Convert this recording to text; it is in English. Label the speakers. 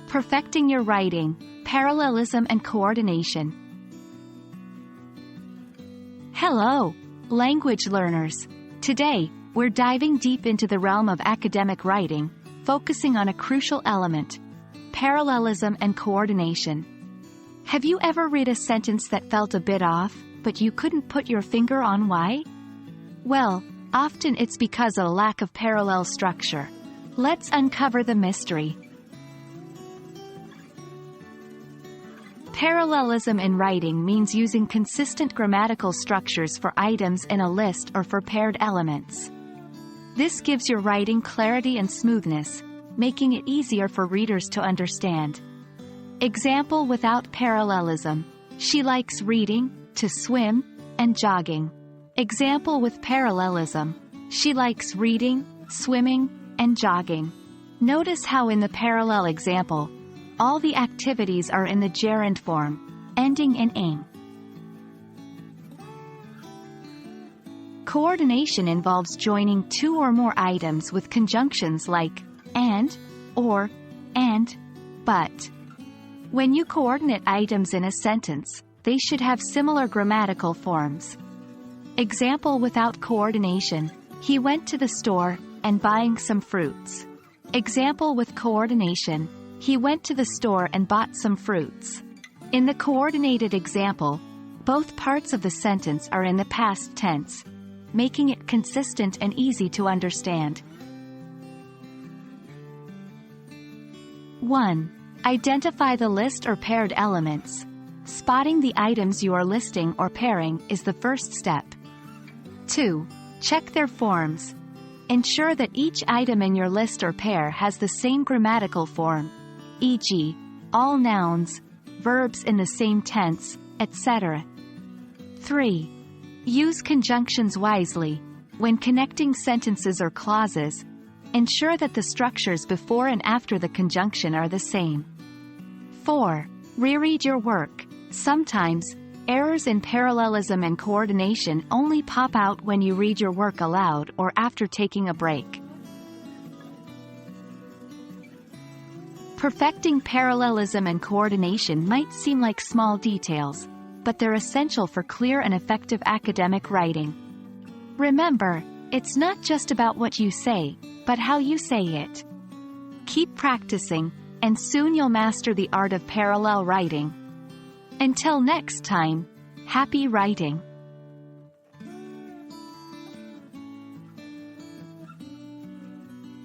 Speaker 1: Perfecting your writing, parallelism and coordination. Hello, language learners. Today, we're diving deep into the realm of academic writing, focusing on a crucial element: parallelism and coordination. Have you ever read a sentence that felt a bit off, but you couldn't put your finger on why? Well, often it's because of a lack of parallel structure. Let's uncover the mystery. Parallelism in writing means using consistent grammatical structures for items in a list or for paired elements. This gives your writing clarity and smoothness, making it easier for readers to understand. Example without parallelism: she likes reading, to swim, and jogging. Example with parallelism: she likes reading, swimming, and jogging. Notice how in the parallel example, all the activities are in the gerund form, ending in -ing. Coordination involves joining two or more items with conjunctions like and, or, and, but. When you coordinate items in a sentence, they should have similar grammatical forms. Example without coordination: he went to the store and buying some fruits. Example with coordination: he went to the store and bought some fruits. In the coordinated example, both parts of the sentence are in the past tense, making it consistent and easy to understand. 1. Identify the list or paired elements. Spotting the items you are listing or pairing is the first step. 2. Check their forms. Ensure that each item in your list or pair has the same grammatical form, e.g., all nouns, verbs in the same tense, etc. 3. Use conjunctions wisely. When connecting sentences or clauses, ensure that the structures before and after the conjunction are the same. 4. Reread your work. Sometimes, errors in parallelism and coordination only pop out when you read your work aloud or after taking a break. Perfecting parallelism and coordination might seem like small details, but they're essential for clear and effective academic writing. Remember, it's not just about what you say, but how you say it. Keep practicing, and soon you'll master the art of parallel writing. Until next time, happy writing!